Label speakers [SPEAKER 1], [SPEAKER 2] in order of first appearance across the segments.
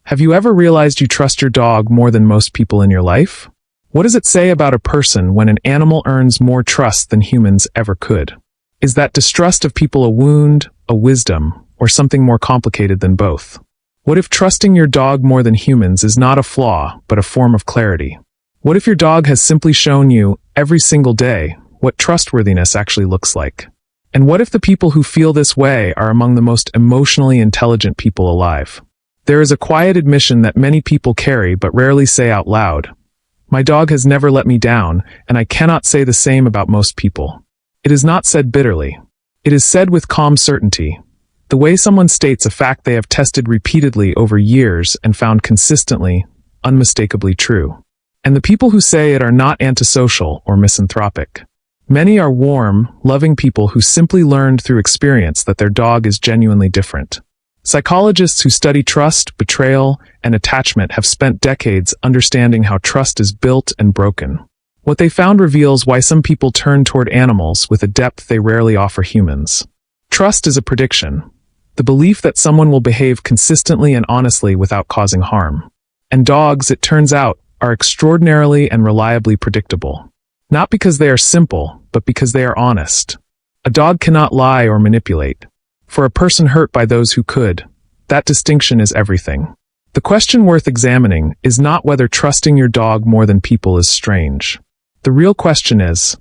[SPEAKER 1] Have you ever realized you trust your dog more than most people in your life? What does it say about a person when an animal earns more trust than humans ever could? Is that distrust of people a wound, a wisdom, or something more complicated than both? What if trusting your dog more than humans is not a flaw, but a form of clarity? What if your dog has simply shown you, every single day, what trustworthiness actually looks like? And what if the people who feel this way are among the most emotionally intelligent people alive? There is a quiet admission that many people carry but rarely say out loud. My dog has never let me down, and I cannot say the same about most people. It is not said bitterly. It is said with calm certainty. The way someone states a fact they have tested repeatedly over years and found consistently, unmistakably true. And the people who say it are not antisocial or misanthropic. Many are warm, loving people who simply learned through experience that their dog is genuinely different. Psychologists who study trust, betrayal, and attachment have spent decades understanding how trust is built and broken. What they found reveals why some people turn toward animals with a depth they rarely offer humans. Trust is a prediction, the belief that someone will behave consistently and honestly without causing harm. And dogs, it turns out, are extraordinarily and reliably predictable. Not because they are simple, but because they are honest. A dog cannot lie or manipulate. For a person hurt by those who could, that distinction is everything. The question worth examining is not whether trusting your dog more than people is strange. The real question is,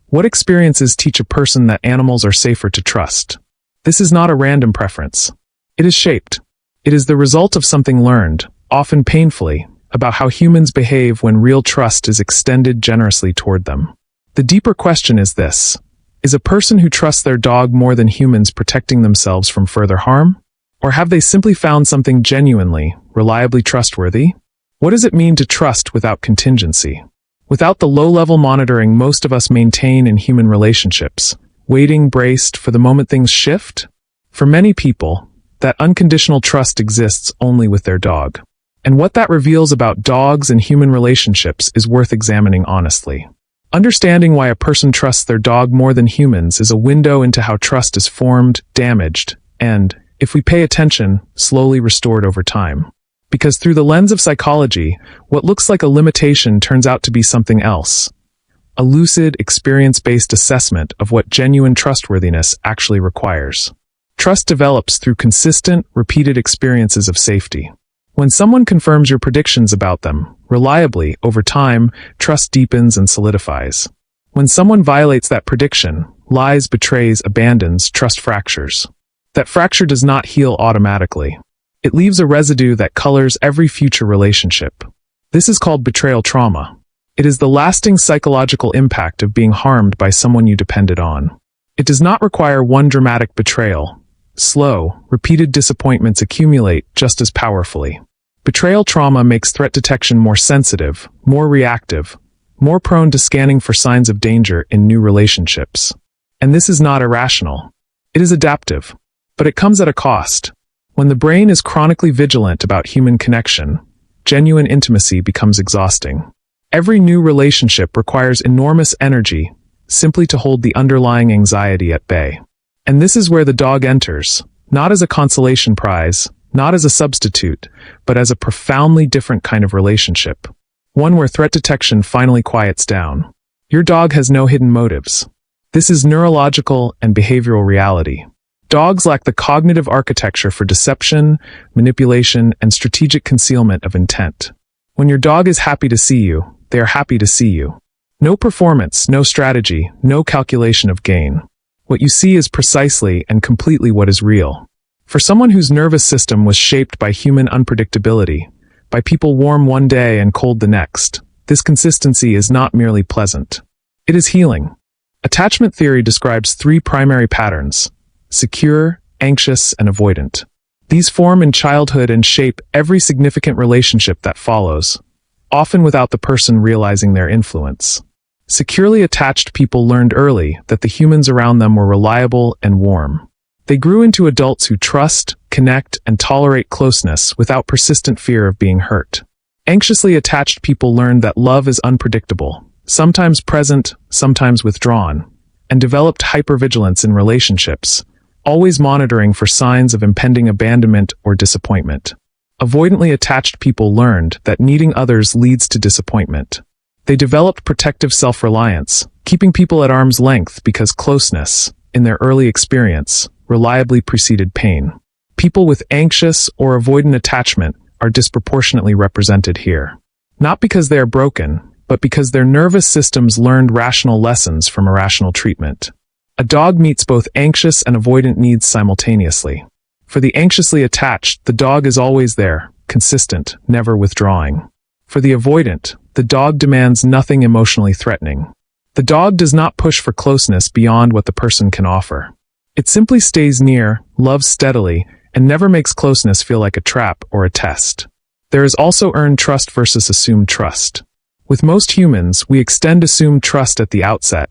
[SPEAKER 1] what experiences teach a person that animals are safer to trust? This is not a random preference. It is shaped. It is the result of something learned, often painfully, about how humans behave when real trust is extended generously toward them. The deeper question is this. Is a person who trusts their dog more than humans protecting themselves from further harm? Or have they simply found something genuinely, reliably trustworthy? What does it mean to trust without contingency? Without the low-level monitoring most of us maintain in human relationships, waiting braced for the moment things shift? For many people, that unconditional trust exists only with their dog. And what that reveals about dogs and human relationships is worth examining honestly. Understanding why a person trusts their dog more than humans is a window into how trust is formed, damaged, and, if we pay attention, slowly restored over time. Because through the lens of psychology, what looks like a limitation turns out to be something else. A lucid, experience-based assessment of what genuine trustworthiness actually requires. Trust develops through consistent, repeated experiences of safety. When someone confirms your predictions about them, reliably, over time, trust deepens and solidifies. When someone violates that prediction, lies, betrays, abandons, trust fractures. That fracture does not heal automatically. It leaves a residue that colors every future relationship. This is called betrayal trauma. It is the lasting psychological impact of being harmed by someone you depended on. It does not require one dramatic betrayal. Slow, repeated disappointments accumulate just as powerfully. Betrayal trauma makes threat detection more sensitive, more reactive, more prone to scanning for signs of danger in new relationships. And this is not irrational. It is adaptive. But it comes at a cost. When the brain is chronically vigilant about human connection, genuine intimacy becomes exhausting. Every new relationship requires enormous energy simply to hold the underlying anxiety at bay. And this is where the dog enters, not as a consolation prize, not as a substitute, but as a profoundly different kind of relationship. One where threat detection finally quiets down. Your dog has no hidden motives. This is neurological and behavioral reality. Dogs lack the cognitive architecture for deception, manipulation, and strategic concealment of intent. When your dog is happy to see you, they are happy to see you. No performance, no strategy, no calculation of gain. What you see is precisely and completely what is real. For someone whose nervous system was shaped by human unpredictability, by people warm one day and cold the next, this consistency is not merely pleasant. It is healing. Attachment theory describes three primary patterns: secure, anxious, and avoidant. These form in childhood and shape every significant relationship that follows, often without the person realizing their influence. Securely attached people learned early that the humans around them were reliable and warm. They grew into adults who trust, connect, and tolerate closeness without persistent fear of being hurt. Anxiously attached people learned that love is unpredictable, sometimes present, sometimes withdrawn, and developed hypervigilance in relationships, always monitoring for signs of impending abandonment or disappointment. Avoidantly attached people learned that needing others leads to disappointment. They developed protective self-reliance, keeping people at arm's length because closeness, in their early experience, reliably preceded pain. People with anxious or avoidant attachment are disproportionately represented here. Not because they are broken, but because their nervous systems learned rational lessons from irrational treatment. A dog meets both anxious and avoidant needs simultaneously. For the anxiously attached, the dog is always there, consistent, never withdrawing. For the avoidant, the dog demands nothing emotionally threatening. The dog does not push for closeness beyond what the person can offer. It simply stays near, loves steadily, and never makes closeness feel like a trap or a test. There is also earned trust versus assumed trust. With most humans, we extend assumed trust at the outset,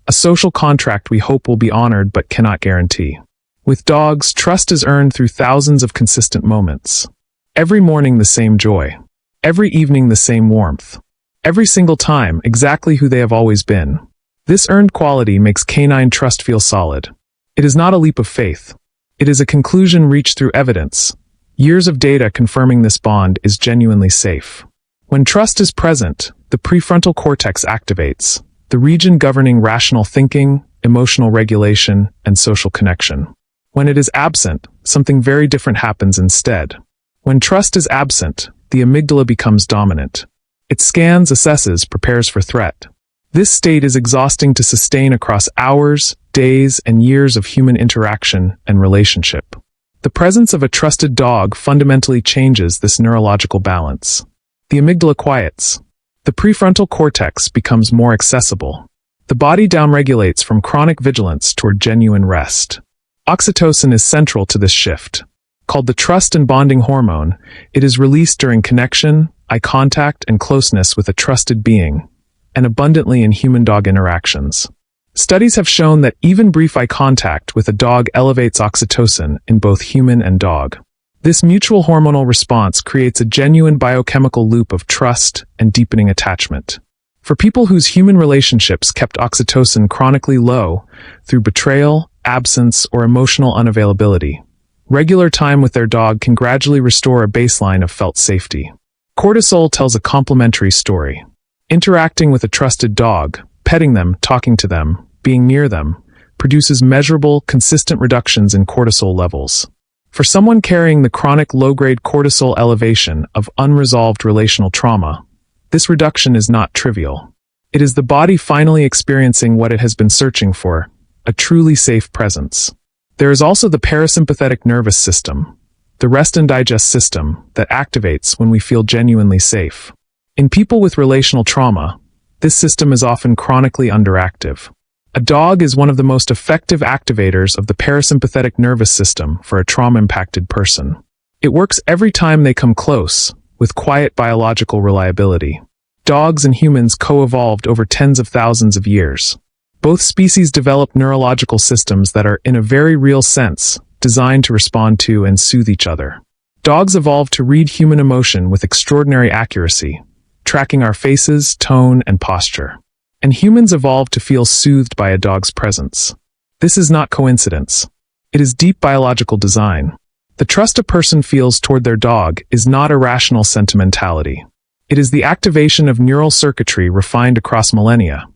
[SPEAKER 1] a social contract we hope will be honored but cannot guarantee. With dogs, trust is earned through thousands of consistent moments. Every morning the same joy. Every evening the same warmth. Every single time, exactly who they have always been. This earned quality makes canine trust feel solid. It is not a leap of faith. It is a conclusion reached through evidence. Years of data confirming this bond is genuinely safe. When trust is present, the prefrontal cortex activates, the region governing rational thinking, emotional regulation, and social connection. When it is absent, something very different happens instead. When trust is absent, the amygdala becomes dominant. It scans, assesses, prepares for threat. This state is exhausting to sustain across hours, days, and years of human interaction and relationship. The presence of a trusted dog fundamentally changes this neurological balance. The amygdala quiets. The prefrontal cortex becomes more accessible. The body downregulates from chronic vigilance toward genuine rest. Oxytocin is central to this shift. Called the trust and bonding hormone, it is released during connection, eye contact, and closeness with a trusted being, and abundantly in human-dog interactions. Studies have shown that even brief eye contact with a dog elevates oxytocin in both human and dog. This mutual hormonal response creates a genuine biochemical loop of trust and deepening attachment. For people whose human relationships kept oxytocin chronically low through betrayal, absence, or emotional unavailability, regular time with their dog can gradually restore a baseline of felt safety. Cortisol tells a complementary story. Interacting with a trusted dog, petting them, talking to them, being near them, produces measurable, consistent reductions in cortisol levels. For someone carrying the chronic low-grade cortisol elevation of unresolved relational trauma, this reduction is not trivial. It is the body finally experiencing what it has been searching for, a truly safe presence. There is also the parasympathetic nervous system, the rest and digest system, that activates when we feel genuinely safe. In people with relational trauma, this system is often chronically underactive. A dog is one of the most effective activators of the parasympathetic nervous system for a trauma-impacted person. It works every time they come close, with quiet biological reliability. Dogs and humans co-evolved over tens of thousands of years. Both species developed neurological systems that are, in a very real sense, designed to respond to and soothe each other. Dogs evolved to read human emotion with extraordinary accuracy, tracking our faces, tone, and posture. And humans evolved to feel soothed by a dog's presence. This is not coincidence. It is deep biological design. The trust a person feels toward their dog is not irrational sentimentality. It is the activation of neural circuitry refined across millennia.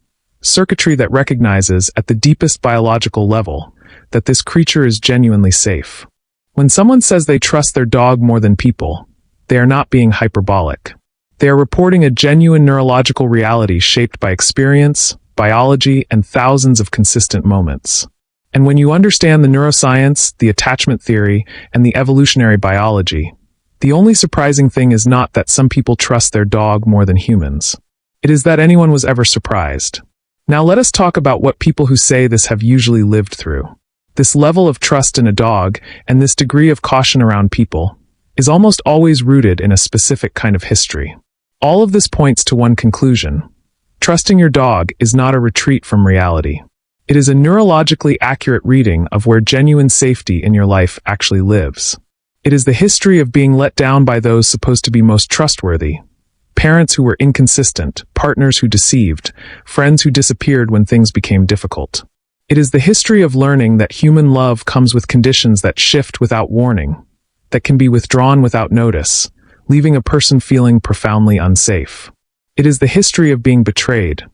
[SPEAKER 1] Circuitry that recognizes, at the deepest biological level, that this creature is genuinely safe. When someone says they trust their dog more than people, they are not being hyperbolic. They are reporting a genuine neurological reality shaped by experience, biology, and thousands of consistent moments. And when you understand the neuroscience, the attachment theory, and the evolutionary biology, the only surprising thing is not that some people trust their dog more than humans. It is that anyone was ever surprised. Now let us talk about what people who say this have usually lived through. This level of trust in a dog, and this degree of caution around people, is almost always rooted in a specific kind of history. All of this points to one conclusion. Trusting your dog is not a retreat from reality. It is a neurologically accurate reading of where genuine safety in your life actually lives. It is the history of being let down by those supposed to be most trustworthy. Parents who were inconsistent, partners who deceived, friends who disappeared when things became difficult. It is the history of learning that human love comes with conditions that shift without warning. that can be withdrawn without notice, leaving a person feeling profoundly unsafe. It is the history of being betrayed,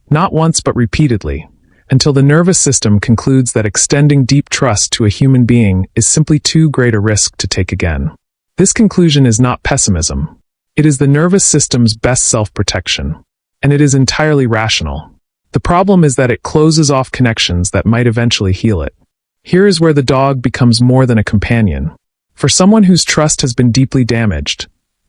[SPEAKER 1] not once but repeatedly, until the nervous system concludes that extending deep trust to a human being is simply too great a risk to take again. This conclusion is not pessimism. It is the nervous system's best self-protection, and it is entirely rational. The problem is that it closes off connections that might eventually heal it. Here is where the dog becomes more than a companion. For someone whose trust has been deeply damaged,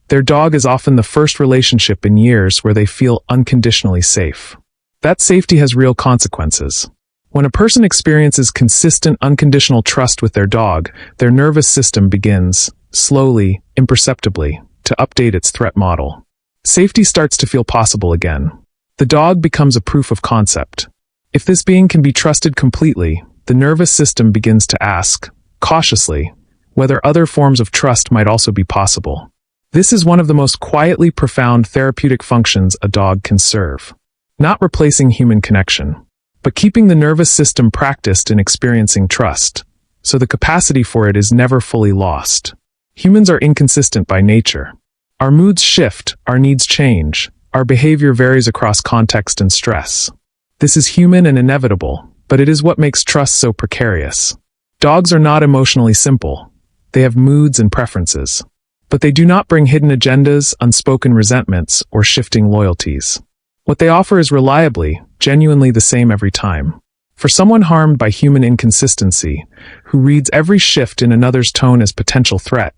[SPEAKER 1] their dog is often the first relationship in years where they feel unconditionally safe. That safety has real consequences. When a person experiences consistent, unconditional trust with their dog, their nervous system begins, slowly, imperceptibly, to update its threat model. Safety starts to feel possible again. The dog becomes a proof of concept. If this being can be trusted completely, the nervous system begins to ask, cautiously, whether other forms of trust might also be possible. This is one of the most quietly profound therapeutic functions a dog can serve. Not replacing human connection, but keeping the nervous system practiced in experiencing trust, so the capacity for it is never fully lost. Humans are inconsistent by nature. Our moods shift, our needs change, our behavior varies across context and stress. This is human and inevitable, but it is what makes trust so precarious. Dogs are not emotionally simple. They have moods and preferences. But they do not bring hidden agendas, unspoken resentments, or shifting loyalties. What they offer is reliably, genuinely the same every time. For someone harmed by human inconsistency, who reads every shift in another's tone as potential threat,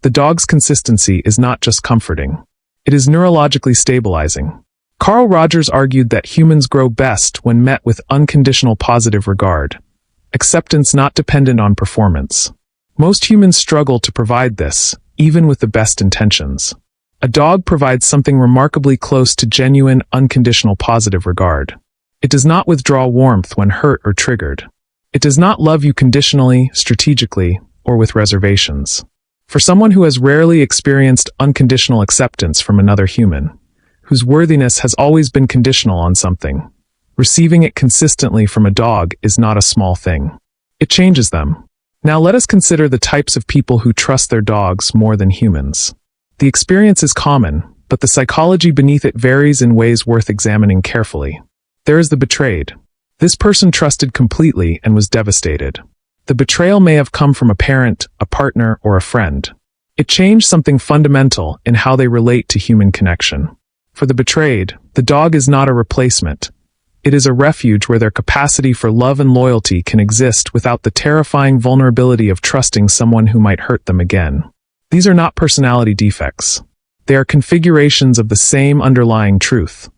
[SPEAKER 1] the dog's consistency is not just comforting. It is neurologically stabilizing. Carl Rogers argued that humans grow best when met with unconditional positive regard, acceptance not dependent on performance. Most humans struggle to provide this, even with the best intentions. A dog provides something remarkably close to genuine, unconditional positive regard. It does not withdraw warmth when hurt or triggered. It does not love you conditionally, strategically, or with reservations. For someone who has rarely experienced unconditional acceptance from another human, whose worthiness has always been conditional on something, receiving it consistently from a dog is not a small thing. It changes them. Now let us consider the types of people who trust their dogs more than humans. The experience is common, but the psychology beneath it varies in ways worth examining carefully. There is the betrayed. This person trusted completely and was devastated. The betrayal may have come from a parent, a partner, or a friend. It changed something fundamental in how they relate to human connection. For the betrayed, the dog is not a replacement. It is a refuge where their capacity for love and loyalty can exist without the terrifying vulnerability of trusting someone who might hurt them again. These are not personality defects. They are configurations of the same underlying truth,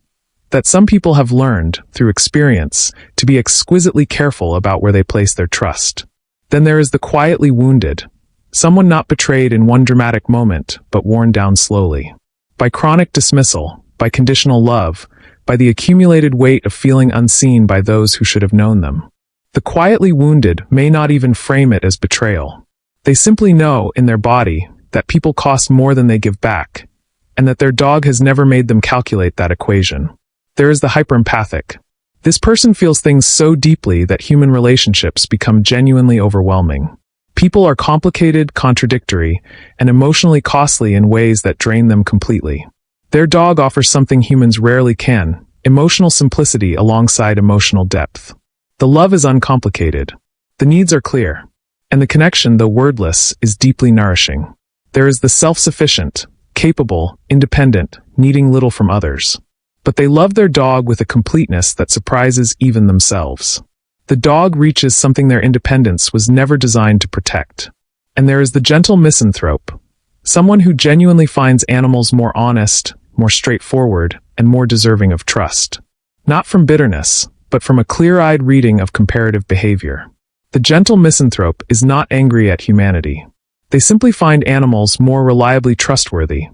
[SPEAKER 1] that some people have learned, through experience, to be exquisitely careful about where they place their trust. Then there is the quietly wounded, someone not betrayed in one dramatic moment, but worn down slowly. By chronic dismissal, by conditional love, by the accumulated weight of feeling unseen by those who should have known them. The quietly wounded may not even frame it as betrayal. They simply know, in their body, that people cost more than they give back, and that their dog has never made them calculate that equation. There is the hyperempathic. This person feels things so deeply that human relationships become genuinely overwhelming. People are complicated, contradictory, and emotionally costly in ways that drain them completely. Their dog offers something humans rarely can, emotional simplicity alongside emotional depth. The love is uncomplicated. The needs are clear. And the connection, though wordless, is deeply nourishing. There is the self-sufficient, capable, independent, needing little from others. But they love their dog with a completeness that surprises even themselves. The dog reaches something their independence was never designed to protect. And there is the gentle misanthrope, someone who genuinely finds animals more honest, more straightforward, and more deserving of trust. Not from bitterness, but from a clear-eyed reading of comparative behavior. The gentle misanthrope is not angry at humanity. They simply find animals more reliably trustworthy,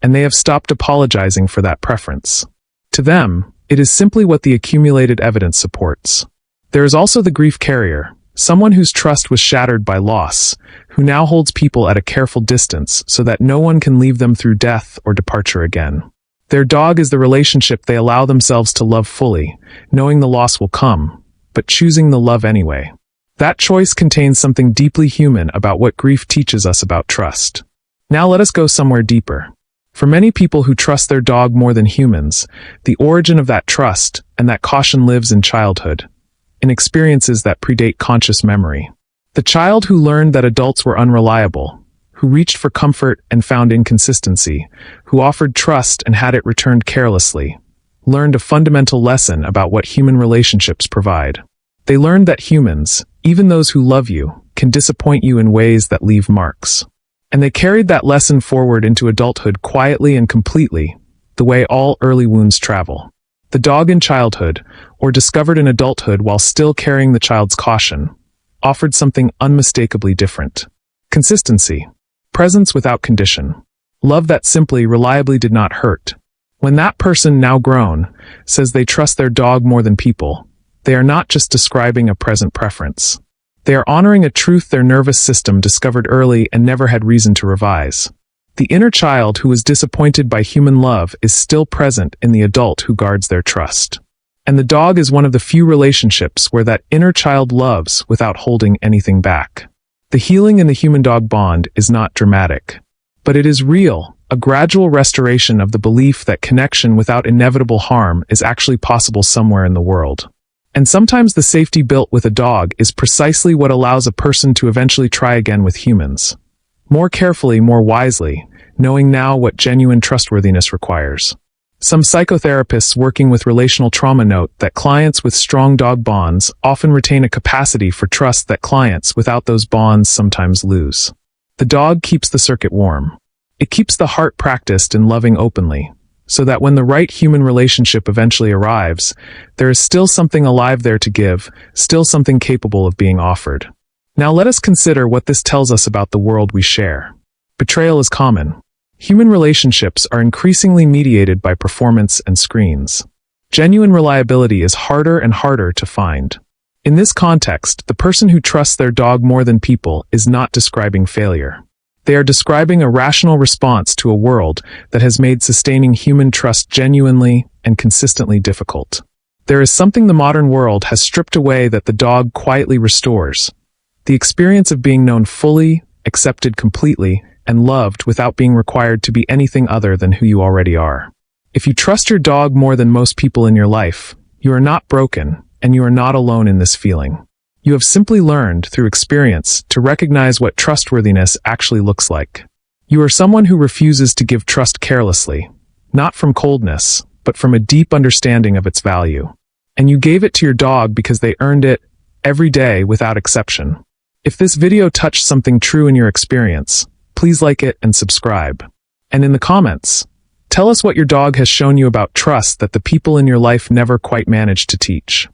[SPEAKER 1] and they have stopped apologizing for that preference. To them, it is simply what the accumulated evidence supports. There is also the grief carrier, someone whose trust was shattered by loss, who now holds people at a careful distance so that no one can leave them through death or departure again. Their dog is the relationship they allow themselves to love fully, knowing the loss will come, but choosing the love anyway. That choice contains something deeply human about what grief teaches us about trust. Now let us go somewhere deeper. For many people who trust their dog more than humans, the origin of that trust and that caution lives in childhood, in experiences that predate conscious memory. The child who learned that adults were unreliable, who reached for comfort and found inconsistency, who offered trust and had it returned carelessly, learned a fundamental lesson about what human relationships provide. They learned that humans, even those who love you, can disappoint you in ways that leave marks. And they carried that lesson forward into adulthood quietly and completely, the way all early wounds travel. The dog in childhood, or discovered in adulthood while still carrying the child's caution, offered something unmistakably different. Consistency. Presence without condition. Love that simply, reliably did not hurt. When that person, now grown, says they trust their dog more than people, they are not just describing a present preference. They are honoring a truth their nervous system discovered early and never had reason to revise. The inner child who was disappointed by human love is still present in the adult who guards their trust. And the dog is one of the few relationships where that inner child loves without holding anything back. The healing in the human-dog bond is not dramatic, but it is real, a gradual restoration of the belief that connection without inevitable harm is actually possible somewhere in the world. And sometimes the safety built with a dog is precisely what allows a person to eventually try again with humans. More carefully, more wisely, knowing now what genuine trustworthiness requires. Some psychotherapists working with relational trauma note that clients with strong dog bonds often retain a capacity for trust that clients without those bonds sometimes lose. The dog keeps the circuit warm. It keeps the heart practiced in loving openly, so that when the right human relationship eventually arrives, there is still something alive there to give, still something capable of being offered. Now let us consider what this tells us about the world we share. Betrayal is common. Human relationships are increasingly mediated by performance and screens. Genuine reliability is harder and harder to find. In this context, the person who trusts their dog more than people is not describing failure. They are describing a rational response to a world that has made sustaining human trust genuinely and consistently difficult. There is something the modern world has stripped away that the dog quietly restores. The experience of being known fully, accepted completely, and loved without being required to be anything other than who you already are. If you trust your dog more than most people in your life, you are not broken, and you are not alone in this feeling. You have simply learned, through experience, to recognize what trustworthiness actually looks like. You are someone who refuses to give trust carelessly, not from coldness, but from a deep understanding of its value. And you gave it to your dog because they earned it, every day without exception. If this video touched something true in your experience, please like it and subscribe. And in the comments, tell us what your dog has shown you about trust that the people in your life never quite managed to teach.